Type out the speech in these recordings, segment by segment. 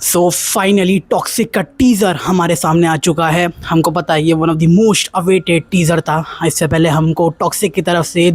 So finally toxic का teaser हमारे सामने आ चुका है। हमको पता है ये one of the most awaited teaser था। इससे पहले हमको टॉक्सिक की तरफ से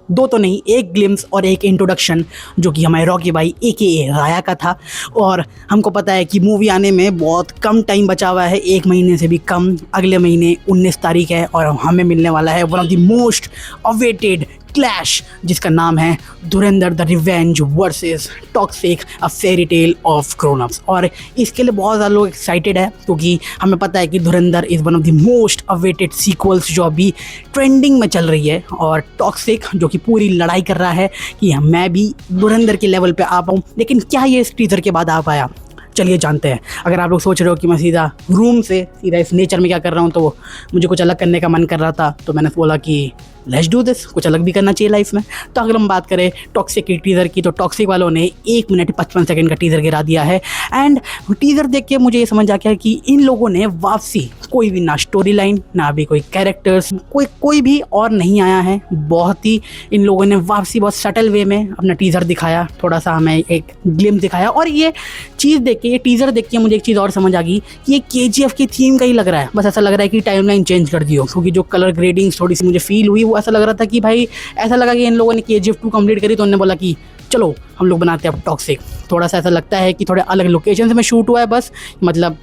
दो तो नहीं, एक ग्लिम्स और एक इंट्रोडक्शन जो कि हमारे रॉकी भाई AKA राया का था। और हमको पता है कि मूवी आने में बहुत कम टाइम बचा हुआ है, 1 महीने से भी कम। अगले महीने 19 तारीख है और हमें मिलने वाला है one of the most awaited clash जिसका नाम है धुरंधर the revenge versus toxic a fairy tale of grown ups. और इसके लिए बहुत ज़्यादा लोग एक्साइटेड है क्योंकि हमें पता है कि धुरंधर is one of the most awaited sequels जो अभी ट्रेंडिंग में चल रही है। और टॉक्सिक जो कि पूरी लड़ाई कर रहा है कि मैं भी धुरंधर के लेवल पे आ पाऊँ, लेकिन क्या ये इस टीज़र के बाद आ पाया? चलिए जानते हैं। अगर आप लोग सोच रहे हो कि मैं सीधा रूम से सीधा इस नेचर में क्या कर रहा हूँ, तो मुझे कुछ अलग करने का मन कर रहा था, तो मैंने बोला कि लेट्स डू दिस, कुछ अलग भी करना चाहिए लाइफ में। तो अगर हम बात करें टॉक्सिक की टीज़र की, तो टॉक्सिक वालों ने 1 मिनट 55 सेकंड का टीज़र गिरा दिया है। एंड टीज़र देख के मुझे ये समझ आ गया कि इन लोगों ने वापसी, कोई भी ना स्टोरी लाइन, ना भी कोई कैरेक्टर्स, कोई भी और नहीं आया है। बहुत ही इन लोगों ने वापसी बहुत सटल वे में अपना टीज़र दिखाया, थोड़ा सा हमें एक ग्लिम्स दिखाया। और ये चीज़ देख के, ये टीज़र देख के मुझे एक चीज़ और समझ आ गई कि ये KGF की थीम का ही लग रहा है। बस ऐसा लग रहा है कि टाइमलाइन चेंज कर दियो, क्योंकि जो कलर ग्रेडिंग थोड़ी सी मुझे फील हुई, वो ऐसा लग रहा था कि भाई ऐसा लगा कि इन लोगों ने KGF 2 कंप्लीट करी तो उन्होंने बोला कि चलो हम लोग बनाते हैं अब टॉक्सिक। थोड़ा सा ऐसा लगता है कि थोड़े अलग लोकेशन में शूट हुआ है बस। मतलब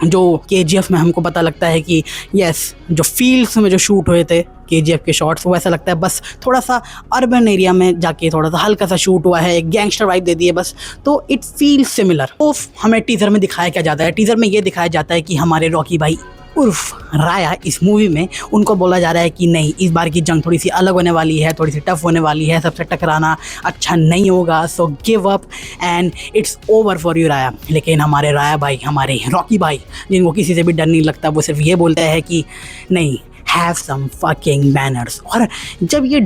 जो KGF में हमको पता लगता है कि यस, जो फील्ड्स में जो शूट हुए थे KGF के शॉट्स, वो ऐसा लगता है बस थोड़ा सा अर्बन एरिया में जाके थोड़ा सा हल्का सा शूट हुआ है, एक गैंगस्टर वाइब दे दी है बस। तो इट फील्स सिमिलर। तो हमें टीज़र में दिखाया क्या जाता है? टीज़र में ये दिखाया जाता है कि हमारे रॉकी भाई उर्फ राया इस मूवी में उनको बोला जा रहा है कि नहीं, इस बार की जंग थोड़ी सी अलग होने वाली है, थोड़ी सी टफ होने वाली है, सबसे टकराना अच्छा नहीं होगा, so give up and it's over for you राया। लेकिन हमारे राया भाई, हमारे रॉकी भाई, जिनको किसी से भी डर नहीं लगता, वो सिर्फ ये बोलते हैं कि नहीं, हैव सम फकिंग मैनर्स। और जब ये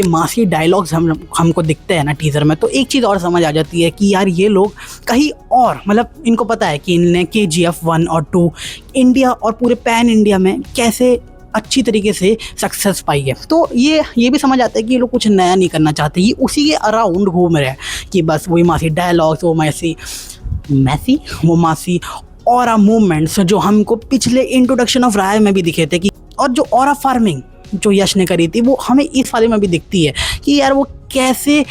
मासी डायलॉग्स हमको दिखते हैं ना टीज़र में, तो एक चीज़ और समझ आ जाती है कि यार ये लोग कहीं और, मतलब इनको पता है कि इनने KGF 1 और 2 इंडिया और पूरे पैन इंडिया में कैसे अच्छी तरीके से सक्सेस पाई है। तो ये भी समझ आता है कि ये लोग कुछ नया नहीं करना चाहते, ये उसी के अराउंड घूम रहे हैं कि बस वही मासी डायलॉग्स, वो मासी ऑरा मूवमेंट्स जो हमको पिछले इंट्रोडक्शन ऑफ राय में भी दिखे थे। कि और जो ऑरा फार्मिंग जो यश ने करी थी, वो हमें इस वाले में भी दिखती है कि यार वो कैसे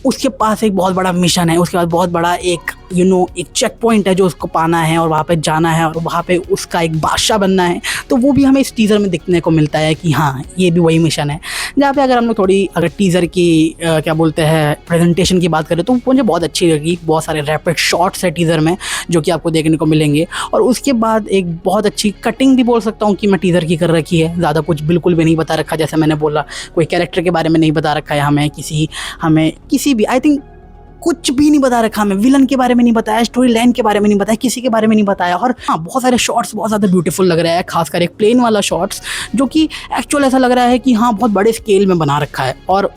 उसके पास एक बहुत बड़ा मिशन है, उसके बाद बहुत बड़ा एक एक चेक पॉइंट है जो उसको पाना है और वहाँ पे जाना है और वहाँ पे उसका एक बादशाह बनना है। तो वो भी हमें इस टीज़र में दिखने को मिलता है कि हाँ, ये भी वही मिशन है। जहाँ पे अगर हम लोग अगर टीज़र की क्या बोलते हैं प्रेजेंटेशन की बात करें, तो मुझे बहुत अच्छी लगी। बहुत सारे रैपिड शॉट्स है टीज़र में जो कि आपको देखने को मिलेंगे। और उसके बाद एक बहुत अच्छी कटिंग भी बोल सकता हूँ कि मैं टीज़र की कर रखी है। ज़्यादा कुछ बिल्कुल भी नहीं बता रखा, जैसे मैंने बोला, कोई कैरेक्टर के बारे में नहीं बता रखा है हमें किसी भी, आई थिंक कुछ भी नहीं बता रखा हमें। विलन के बारे में नहीं बताया, स्टोरी लाइन के बारे में नहीं बताया, किसी के बारे में नहीं बताया। और हाँ, बहुत सारे शॉट्स बहुत ज़्यादा ब्यूटीफुल लग रहा है, खासकर एक प्लेन वाला शॉट्स जो कि एक्चुअल ऐसा लग रहा है कि हाँ, बहुत बड़े स्केल में बना रखा है। और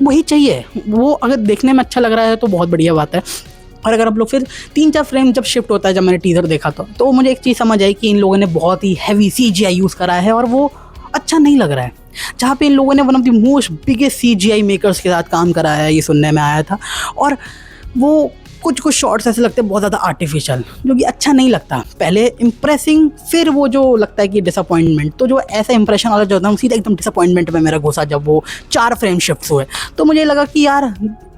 वही चाहिए, वो अगर देखने में अच्छा लग रहा है तो बहुत बढ़िया बात है। और अगर आप लोग फिर 3-4 फ्रेम जब शिफ्ट होता है, जब मैंने टीज़र देखा तो मुझे एक चीज़ समझ आई कि इन लोगों ने बहुत ही हैवी CGI यूज़ करा है और वो अच्छा नहीं लग रहा है। जहाँ पे इन लोगों ने one of the most biggest CGI makers के साथ काम करा है, ये सुनने में आया था। और वो कुछ शॉट्स ऐसे लगते हैं बहुत ज़्यादा आर्टिफिशियल, जो कि अच्छा नहीं लगता। पहले इम्प्रेसिंग, फिर वो जो लगता है कि डिसअपॉइंटमेंट। तो जो ऐसा इंप्रेशन वाला जो होता है, सीधा एकदम डिसअपॉइंटमेंट में मेरा घुसा जब वो 4 फ्रेम शिफ्ट हुए। तो मुझे लगा कि यार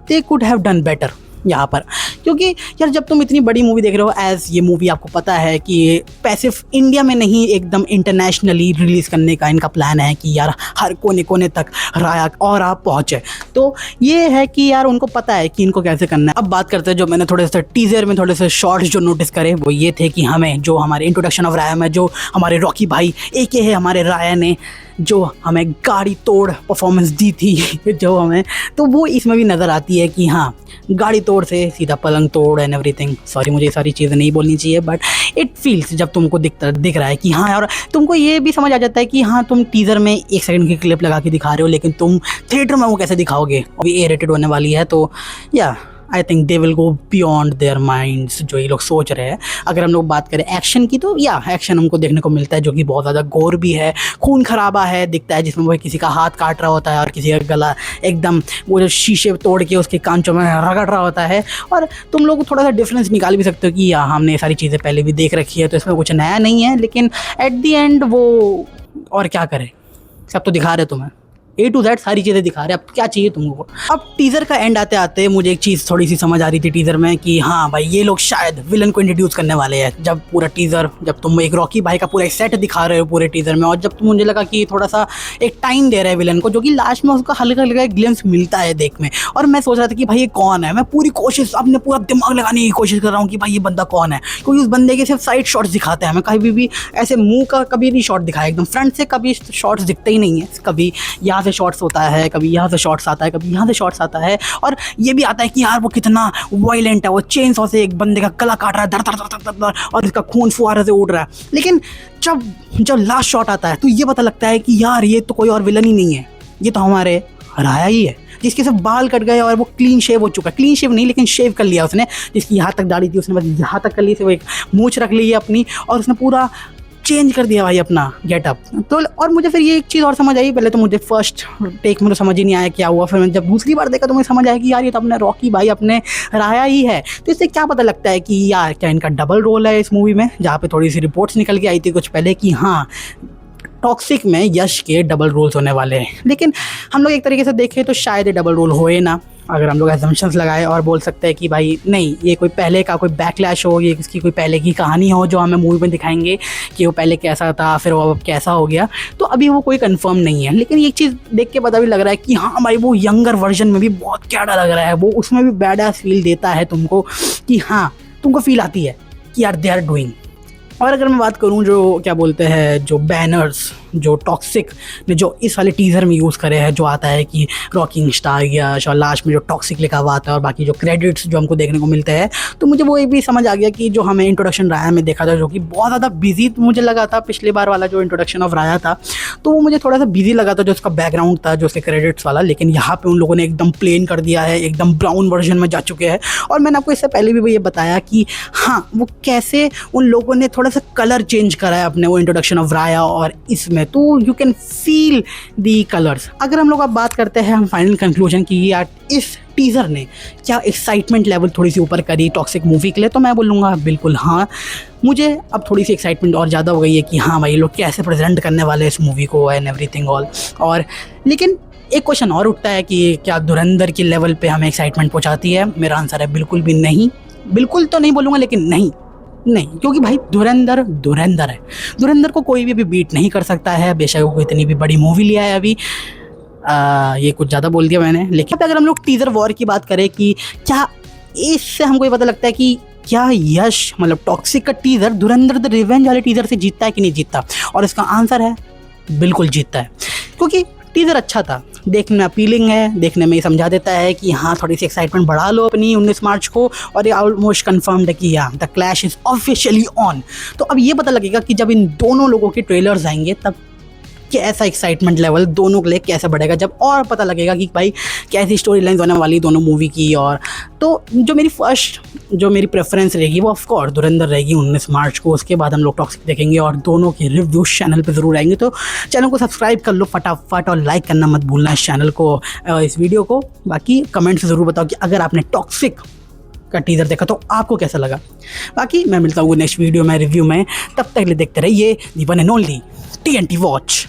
they could have done better यहाँ पर। क्योंकि यार जब तुम इतनी बड़ी मूवी देख रहे हो, एज ये मूवी आपको पता है कि पैसिव इंडिया में नहीं, एकदम इंटरनेशनली रिलीज़ करने का इनका प्लान है कि यार हर कोने कोने तक राया और आप पहुँचे। तो ये है कि यार उनको पता है कि इनको कैसे करना है। अब बात करते हैं, जो मैंने थोड़े से टीज़र में थोड़े से शॉर्ट्स जो नोटिस करे, वो ये थे कि हमें जो हमारे इंट्रोडक्शन ऑफ राया में जो हमारे रॉकी भाई AKA है हमारे राया ने जो हमें गाड़ी तोड़ परफॉर्मेंस दी थी जो हमें, तो वो इसमें भी नज़र आती है कि हाँ, गाड़ी तोड़ से सीधा पलंग तोड़ एंड एवरीथिंग। सॉरी, मुझे ये सारी चीज़ें नहीं बोलनी चाहिए, बट इट फील्स जब तुमको दिख रहा है कि हाँ। और तुमको ये भी समझ आ जाता है कि हाँ, तुम टीज़र में 1 सेकंड की क्लिप लगा के दिखा रहे हो, लेकिन तुम थिएटर में वो कैसे दिखाओगे। अभी A-rated होने वाली है, तो या I think they will go beyond their minds, जो ये लोग सोच रहे हैं। अगर हम लोग बात करें एक्शन की तो या एक्शन हमको देखने को मिलता है जो कि बहुत ज़्यादा गोर भी है, खून खराबा है दिखता है, जिसमें वो किसी का हाथ काट रहा होता है और किसी का गला एकदम वो जो शीशे तोड़ के उसके कांचों में रगड़ रहा होता है। और तुम लोग थोड़ा सा डिफरेंस निकाल भी सकते हो कि या हमने ये सारी चीज़ें पहले भी देख रखी है तो इसमें कुछ नया नहीं है, लेकिन एट द एंड वो और क्या करे, सब तो दिखा रहे तुम्हें A to Z सारी चीज़ें दिखा रहे हैं। अब क्या चाहिए तुमको। अब टीज़र का एंड आते आते मुझे एक चीज़ थोड़ी सी समझ आ रही थी टीज़र में कि हाँ भाई ये लोग शायद विलन को इंट्रोड्यूस करने वाले हैं। जब पूरा टीज़र, जब तुम एक रॉकी भाई का पूरा एक सेट दिखा रहे हो पूरे टीज़र में, और जब तुम मुझे लगा कि थोड़ा सा एक टाइम दे रहे हैं विलन को, जो कि लास्ट में उसका हल्का हल्का एक ग्लिम्स मिलता है देख में, और मैं सोच रहा था कि भाई ये कौन है। मैं पूरी कोशिश, अपने पूरा दिमाग लगाने की कोशिश कर रहा हूँ कि भाई ये बंदा कौन है, क्योंकि उस बंदे के सिर्फ साइड शॉट्स दिखाते हैं। मैं कभी भी ऐसे मुंह का कभी नहीं शॉट दिखाया, एकदम फ्रंट से कभी शॉट्स दिखते ही नहीं है। कभी यहाँ से शॉट्स होता है, कभी यहाँ से शॉट्स आता है, कभी यहाँ से शॉट्स आता है, और ये भी आता है कि यार वो कितना वायलेंट है, वो चेन सॉ से एक बंदे का गला काट रहा है धड़ धड़ धड़ धड़ धड़, और इसका खून फुहारे से उड़ रहा है। लेकिन जब लास्ट शॉट आता है तो ये पता लगता है कि यार ये तो कोई और विलन ही नहीं है, ये तो हमारे राया ही है, जिसके सब बाल कट गए और वो क्लीन शेव हो चुका है। क्लीन शेव नहीं, लेकिन शेव कर लिया उसने। जिसकी यहाँ तक दाढ़ी थी उसने बस यहाँ तक कर ली थी, वो एक मूंछ रख ली है अपनी, और उसने पूरा चेंज कर दिया भाई अपना गेटअप। तो और मुझे फिर ये एक चीज़ और समझ आई। पहले तो मुझे फर्स्ट टेक में तो समझ ही नहीं आया क्या हुआ, फिर मैं जब दूसरी बार देखा तो मुझे समझ आया कि यार ये तो अपने रॉकी भाई अपने राया ही है। तो इससे क्या पता लगता है कि यार क्या इनका डबल रोल है इस मूवी में, जहाँ पे थोड़ी सी रिपोर्ट्स निकल के आई थी कुछ पहले कि हाँ टॉक्सिक में यश के डबल रोल्स होने वाले हैं। लेकिन हम लोग एक तरीके से देखें तो शायद ये डबल रोल होए ना, अगर हम लोग एजम्पशंस लगाए और बोल सकते हैं कि भाई नहीं ये कोई पहले का कोई बैकलैश हो, ये किसकी कोई पहले की कहानी हो जो हमें मूवी में दिखाएंगे कि वो पहले कैसा था फिर वो अब कैसा हो गया। तो अभी वो कोई कंफर्म नहीं है, लेकिन एक चीज़ देख के पता भी लग रहा है कि हाँ भाई वो यंगर वर्जन में भी बहुत कैडा लग रहा है, वो उसमें भी बैडास फील देता है तुमको कि हाँ तुमको फील आती है कि यार दे आर डूइंग। और अगर मैं बात करूं जो क्या बोलते हैं जो बैनर्स जो टॉक्सिक ने जो इस वाले टीज़र में यूज़ करे हैं, जो आता है कि रॉकिंग स्टार यश और लास्ट में जो टॉक्सिक लिखा हुआ आता है और बाकी जो क्रेडिट्स जो हमको देखने को मिलते हैं, तो मुझे वो ये भी समझ आ गया कि जो हमें इंट्रोडक्शन राया में देखा था जो कि बहुत ज़्यादा बिजी मुझे लगा था। पिछले बार वाला जो इंट्रोडक्शन ऑफ राया था तो वो मुझे थोड़ा सा बिजी लगा था जो उसका बैकग्राउंड था जो उसके क्रेडिट्स वाला, लेकिन यहाँ पर उन लोगों ने एकदम प्लेन कर दिया है, एकदम ब्राउन वर्जन में जा चुके हैं। और मैंने आपको इससे पहले भी ये बताया कि हाँ वो कैसे उन लोगों ने थोड़ा सा कलर चेंज करा है अपने वो इंट्रोडक्शन ऑफ राया और इसमें, तो you can feel the colours. अगर हम लोग अब बात करते हैं हम फाइनल कंक्लूजन की यार इस टीज़र ने क्या एक्साइटमेंट लेवल थोड़ी सी ऊपर करी टॉक्सिक मूवी के लिए, तो मैं बोलूँगा बिल्कुल हाँ। मुझे अब थोड़ी सी एक्साइटमेंट और ज़्यादा हो गई है कि हाँ भाई लोग कैसे प्रेजेंट करने वाले इस मूवी को एंड एवरीथिंग ऑल। और लेकिन एक क्वेश्चन और उठता है कि क्या धुरंधर के लेवल पे हमें एक्साइटमेंट पहुँचाती है। मेरा आंसर है बिल्कुल भी नहीं। बिल्कुल तो नहीं बोलूँगा लेकिन नहीं, क्योंकि भाई धुरंधर है। धुरंधर को कोई भी बीट नहीं कर सकता है, बेशक वो इतनी भी बड़ी मूवी लिया है अभी। ये कुछ ज़्यादा बोल दिया मैंने। लेकिन अगर हम लोग टीज़र वॉर की बात करें कि क्या इससे हमको ये पता लगता है कि क्या यश मतलब टॉक्सिक का टीज़र धुरंधर द रिवेंज वाले टीज़र से जीतता है कि नहीं जीतता, और इसका आंसर है बिल्कुल जीतता है। क्योंकि टीज़र अच्छा था, देखने में अपीलिंग है, देखने में ये समझा देता है कि हाँ थोड़ी सी एक्साइटमेंट बढ़ा लो अपनी 19 मार्च को, और ये ऑलमोस्ट कंफर्म्ड है कि हाँ the clash is officially on. तो अब ये पता लगेगा कि जब इन दोनों लोगों के ट्रेलर्स आएंगे तब कैसा एक्साइटमेंट लेवल दोनों के लिए कैसे बढ़ेगा, जब और पता लगेगा कि भाई कैसी स्टोरी लाइन्स होने वाली दोनों मूवी की। और तो जो मेरी प्रेफरेंस रहेगी वो ऑफ कोर्स धुरंधर रहेगी 19 मार्च को। उसके बाद हम लोग टॉक्सिक देखेंगे और दोनों के रिव्यूज चैनल पे ज़रूर आएंगे। तो चैनल को सब्सक्राइब कर लो फटाफट और लाइक करना मत भूलना इस चैनल को, इस वीडियो को। बाकी कमेंट से ज़रूर बताओ कि अगर आपने टॉक्सिक का टीज़र देखा तो आपको कैसा लगा। बाकी मैं मिलता हूँ नेक्स्ट वीडियो में रिव्यू में, तब तक के लिए देखते रहिए the one and only TNT watch.